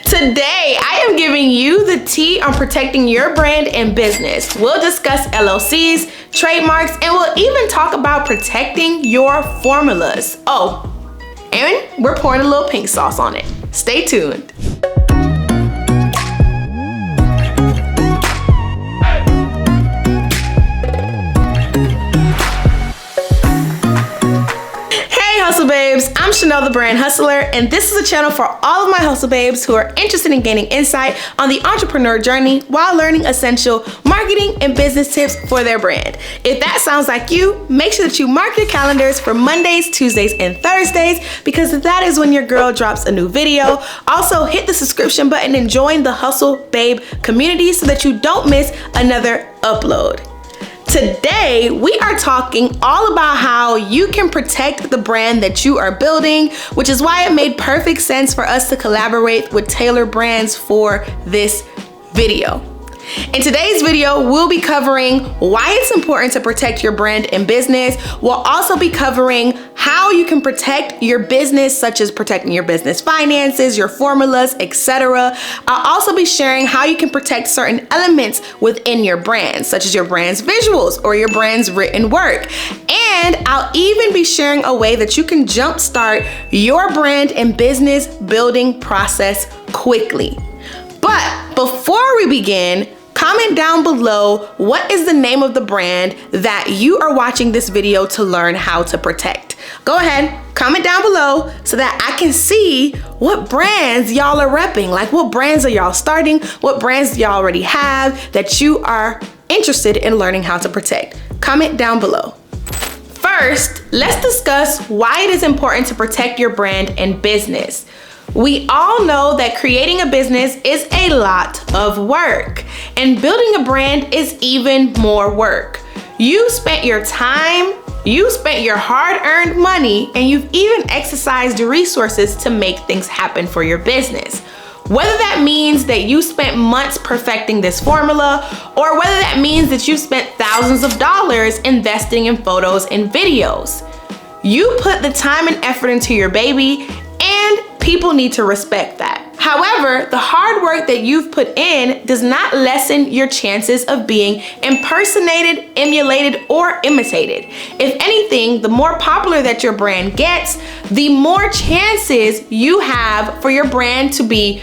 Today, I am giving you the tea on protecting your brand and business. We'll discuss LLCs, trademarks, and we'll even talk about protecting your formulas. Oh, and we're pouring a little pink sauce on it. Stay tuned. Hustle Babes, I'm Chanel the Brand Hustler, and this is a channel for all of my hustle babes who are interested in gaining insight on the entrepreneur journey while learning essential marketing and business tips for their brand. If that sounds like you, make sure that you mark your calendars for Mondays, Tuesdays, and Thursdays, because that is when your girl drops a new video. Also, hit the subscription button and join the Hustle Babe community so that you don't miss another upload. Today, we are talking all about how you can protect the brand that you are building, which is why it made perfect sense for us to collaborate with Taylor Brands for this video. In today's video, we'll be covering why it's important to protect your brand and business. We'll also be covering how you can protect your business, such as protecting your business finances, your formulas, etc. I'll also be sharing how you can protect certain elements within your brand, such as your brand's visuals or your brand's written work. And I'll even be sharing a way that you can jumpstart your brand and business building process quickly. But before we begin, comment down below what is the name of the brand that you are watching this video to learn how to protect. Go ahead, comment down below so that I can see what brands y'all are repping. Like, what brands are y'all starting? What brands do y'all already have that you are interested in learning how to protect? Comment down below. First, let's discuss why it is important to protect your brand and business. We all know that creating a business is a lot of work, and building a brand is even more work. You spent your time, you spent your hard-earned money, and you've even exercised resources to make things happen for your business. Whether that means that you spent months perfecting this formula, or whether that means that you spent thousands of dollars investing in photos and videos. You put the time and effort into your baby, and people need to respect that. However, the hard work that you've put in does not lessen your chances of being impersonated, emulated, or imitated. If anything, the more popular that your brand gets, the more chances you have for your brand to be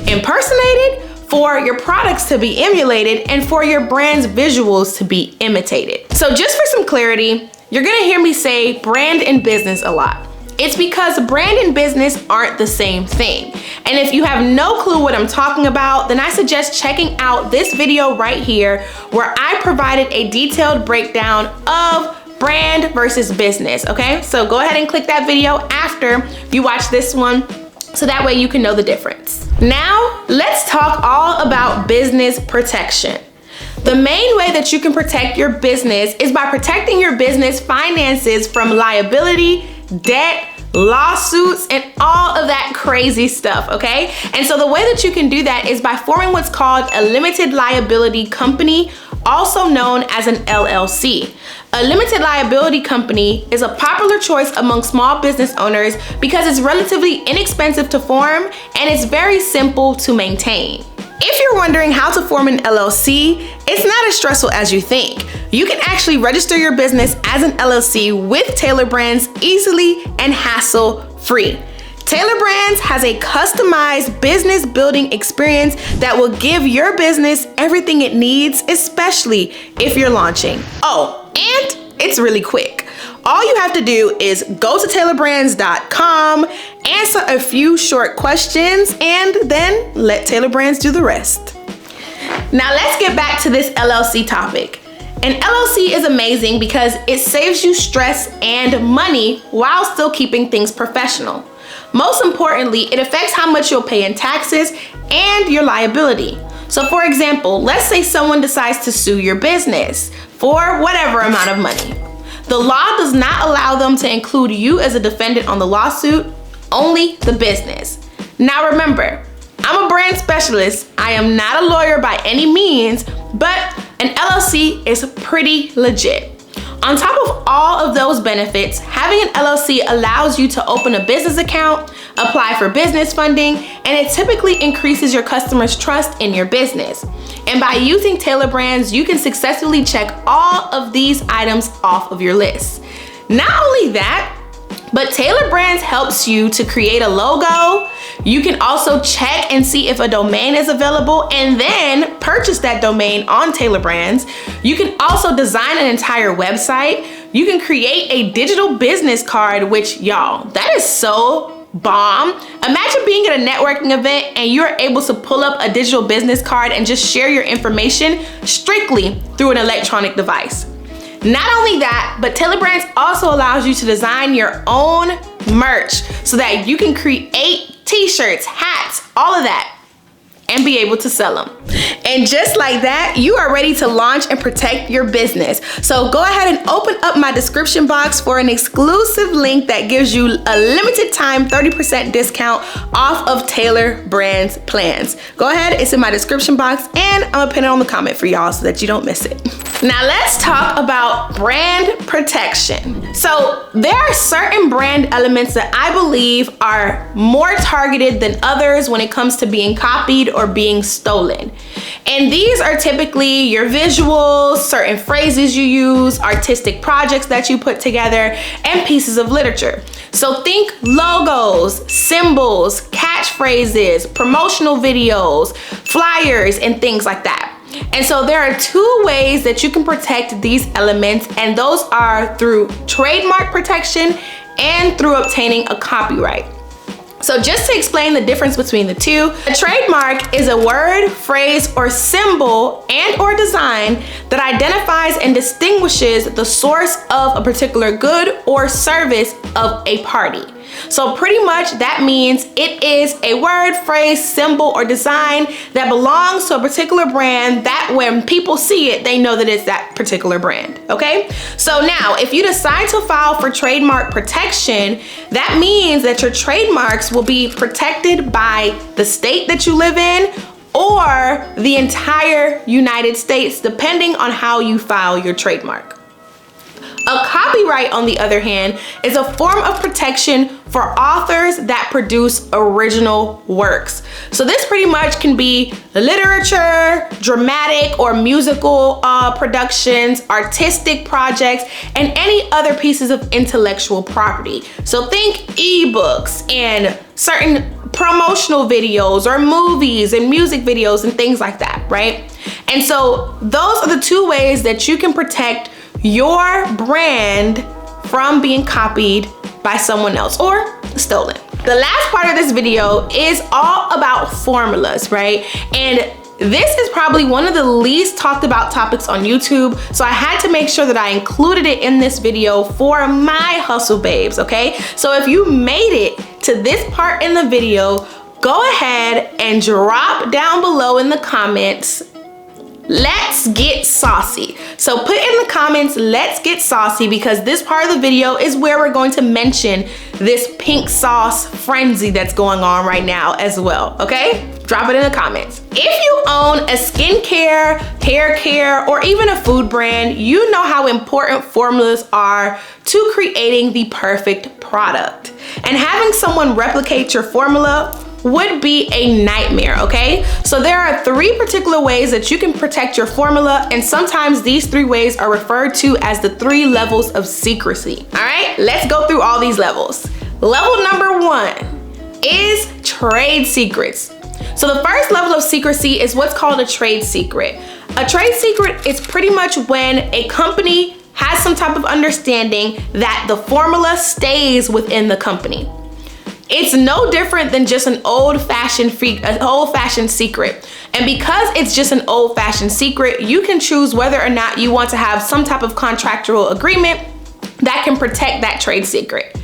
impersonated, for your products to be emulated, and for your brand's visuals to be imitated. So just for some clarity, you're gonna hear me say brand and business a lot. It's because brand and business aren't the same thing. And if you have no clue what I'm talking about, then I suggest checking out this video right here, where I provided a detailed breakdown of brand versus business, okay? So go ahead and click that video after you watch this one, so that way you can know the difference. Now, let's talk all about business protection. The main way that you can protect your business is by protecting your business finances from liability, debt, lawsuits, and all of that crazy stuff, okay? And so the way that you can do that is by forming what's called a limited liability company, also known as an LLC. A limited liability company is a popular choice among small business owners because it's relatively inexpensive to form and it's very simple to maintain. If you're wondering how to form an LLC, it's not as stressful as you think. You can actually register your business as an LLC with Taylor Brands easily and hassle-free. Taylor Brands has a customized business building experience that will give your business everything it needs, especially if you're launching. Oh, and it's really quick. All you have to do is go to taylorbrands.com, answer a few short questions, and then let Taylor Brands do the rest. Now let's get back to this LLC topic. An LLC is amazing because it saves you stress and money while still keeping things professional. Most importantly, it affects how much you'll pay in taxes and your liability. So for example, let's say someone decides to sue your business for whatever amount of money. The law does not allow them to include you as a defendant on the lawsuit, only the business. Now remember, I'm a brand specialist. I am not a lawyer by any means, but an LLC is pretty legit. On top of all of those benefits, having an LLC allows you to open a business account, apply for business funding, and it typically increases your customers' trust in your business. And by using Tailor Brands, you can successfully check all of these items off of your list. Not only that, but Tailor Brands helps you to create a logo. You can also check and see if a domain is available and then purchase that domain on Tailor Brands. You can also design an entire website. You can create a digital business card, which y'all, that is so bomb. Imagine being at a networking event and you're able to pull up a digital business card and just share your information strictly through an electronic device. Not only that, but Tailor Brands also allows you to design your own merch so that you can create t-shirts, hats, all of that, and be able to sell them. And just like that, you are ready to launch and protect your business. So go ahead and open up my description box for an exclusive link that gives you a limited time 30% discount off of Tailor Brands plans. Go ahead, it's in my description box, and I'm gonna pin it on the comment for y'all so that you don't miss it. Now let's talk about brand protection. So there are certain brand elements that I believe are more targeted than others when it comes to being copied or being stolen. And these are typically your visuals, certain phrases you use, artistic projects that you put together, and pieces of literature. So think logos, symbols, catchphrases, promotional videos, flyers, and things like that. And so there are two ways that you can protect these elements, and those are through trademark protection and through obtaining a copyright. So just to explain the difference between the two, a trademark is a word, phrase, or symbol and or design that identifies and distinguishes the source of a particular good or service of a party. So pretty much that means it is a word, phrase, symbol, or design that belongs to a particular brand that when people see it, they know that it's that particular brand, okay? So now, if you decide to file for trademark protection, that means that your trademarks will be protected by the state that you live in or the entire United States, depending on how you file your trademark. A copyright, on the other hand, is a form of protection for authors that produce original works. So this pretty much can be literature, dramatic or musical productions, artistic projects, and any other pieces of intellectual property. So think ebooks and certain promotional videos or movies and music videos and things like that, right? And so those are the two ways that you can protect your brand from being copied by someone else or stolen. The last part of this video is all about formulas, right? And this is probably one of the least talked about topics on YouTube, so I had to make sure that I included it in this video for my hustle babes, okay? So if you made it to this part in the video, go ahead and drop down below in the comments, let's get saucy. So put in the comments, let's get saucy, because this part of the video is where we're going to mention this pink sauce frenzy that's going on right now as well, okay? Drop it in the comments. If you own a skincare, hair care, or even a food brand, you know how important formulas are to creating the perfect product. And having someone replicate your formula would be a nightmare, okay? So there are 3 particular ways that you can protect your formula, and sometimes these 3 ways are referred to as the 3 levels of secrecy. All right, let's go through all these levels. Level number 1 is trade secrets. So the first level of secrecy is what's called a trade secret. A trade secret is pretty much when a company has some type of understanding that the formula stays within the company. It's no different than just an old-fashioned secret. And because it's just an old-fashioned secret, you can choose whether or not you want to have some type of contractual agreement that can protect that trade secret.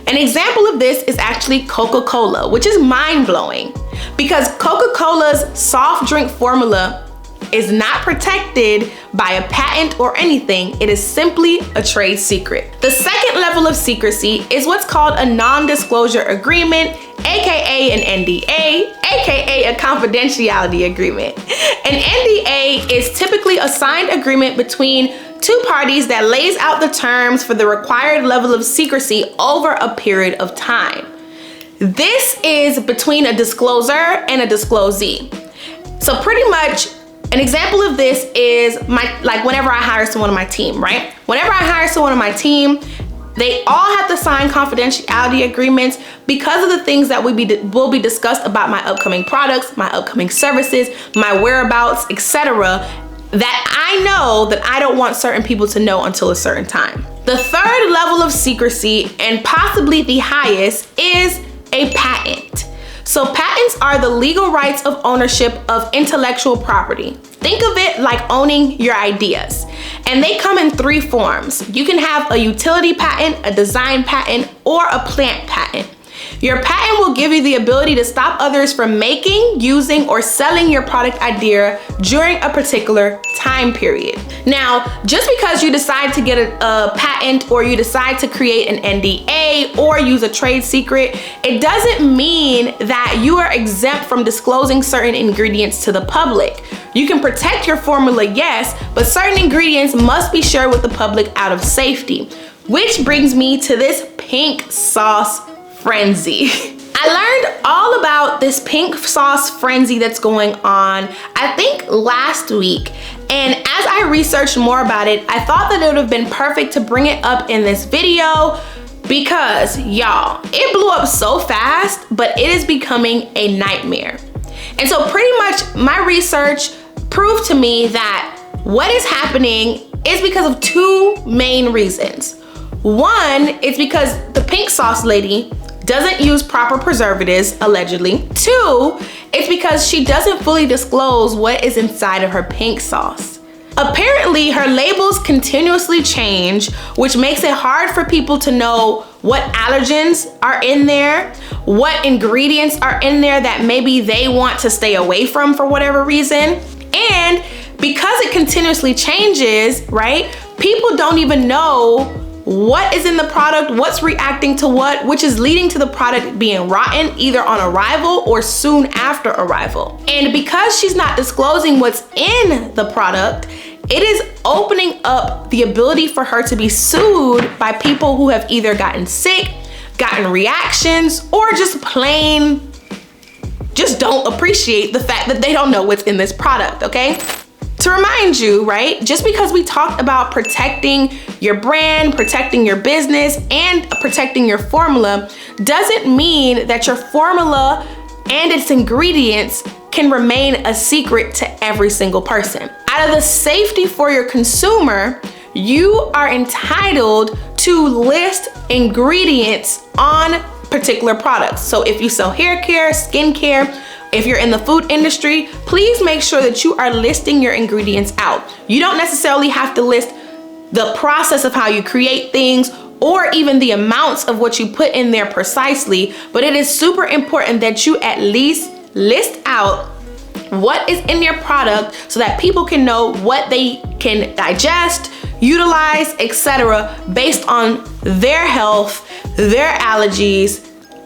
An example of this is actually Coca-Cola, which is mind-blowing because Coca-Cola's soft drink formula is not protected by a patent or anything. It is simply a trade secret. The second level of secrecy is what's called a non-disclosure agreement, aka an NDA, aka a confidentiality agreement. An NDA is typically a signed agreement between 2 parties that lays out the terms for the required level of secrecy over a period of time. This is between a discloser and a disclosee. So pretty much an example of this is whenever I hire someone on my team, right? Whenever I hire someone on my team, they all have to sign confidentiality agreements because of the things that will be discussed about my upcoming products, my upcoming services, my whereabouts, etc. that I know that I don't want certain people to know until a certain time. The third level of secrecy, and possibly the highest, is a patent. So patents are the legal rights of ownership of intellectual property. Think of it like owning your ideas. And they come in three forms. You can have a utility patent, a design patent, or a plant patent. Your patent will give you the ability to stop others from making, using, or selling your product idea during a particular time period. Now, just because you decide to get a patent, or you decide to create an NDA or use a trade secret, it doesn't mean that you are exempt from disclosing certain ingredients to the public. You can protect your formula, yes, but certain ingredients must be shared with the public out of safety. Which brings me to this pink sauce frenzy. I learned all about this pink sauce frenzy that's going on, I think last week. And as I researched more about it, I thought that it would have been perfect to bring it up in this video because, y'all, it blew up so fast, but it is becoming a nightmare. And so pretty much my research proved to me that what is happening is because of two main reasons. One, it's because the pink sauce lady doesn't use proper preservatives, allegedly. Two, it's because she doesn't fully disclose what is inside of her pink sauce. Apparently, her labels continuously change, which makes it hard for people to know what allergens are in there, what ingredients are in there that maybe they want to stay away from for whatever reason. And because it continuously changes, right, people don't even know what is in the product, what's reacting to what, which is leading to the product being rotten either on arrival or soon after arrival. And because she's not disclosing what's in the product, it is opening up the ability for her to be sued by people who have either gotten sick, gotten reactions, or just plain just don't appreciate the fact that they don't know what's in this product, okay? To remind you, right, just because we talked about protecting your brand, protecting your business, and protecting your formula, doesn't mean that your formula and its ingredients can remain a secret to every single person. Out of the safety for your consumer, you are entitled to list ingredients on particular products. So if you sell hair care, skin care, if you're in the food industry, please make sure that you are listing your ingredients out. You don't necessarily have to list the process of how you create things or even the amounts of what you put in there precisely, but it is super important that you at least list out what is in your product so that people can know what they can digest, utilize, etc. based on their health, their allergies,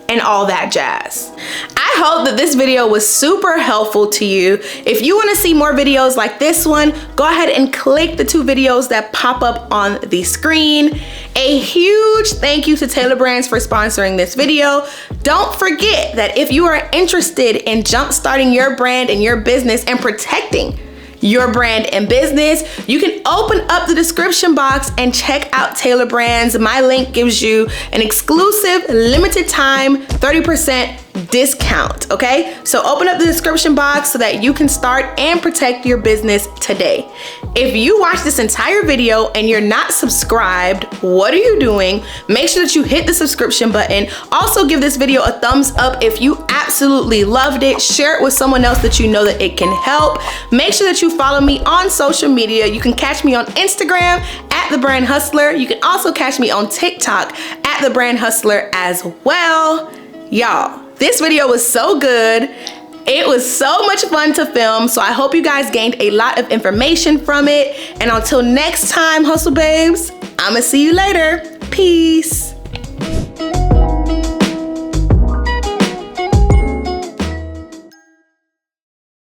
and all that jazz. I hope that this video was super helpful to you. If you want to see more videos like this one, go ahead and click the two videos that pop up on the screen. A huge thank you to Taylor Brands for sponsoring this video. Don't forget that if you are interested in jump-starting your brand and your business and protecting your brand and business, you can open up the description box and check out Taylor Brands. My link gives you an exclusive limited time 30% discount, okay? So open up the description box so that you can start and protect your business today. If you watch this entire video and you're not subscribed, what are you doing? Make sure that you hit the subscription button. Also give this video a thumbs up if you absolutely loved it. Share it with someone else that you know that it can help. Make sure that you follow me on social media. You can catch me on Instagram at The Brand Hustler. You can also catch me on TikTok at The Brand Hustler as well. Y'all, this video was so good. It was so much fun to film, so I hope you guys gained a lot of information from it. And until next time, Hustle Babes, I'ma see you later. Peace.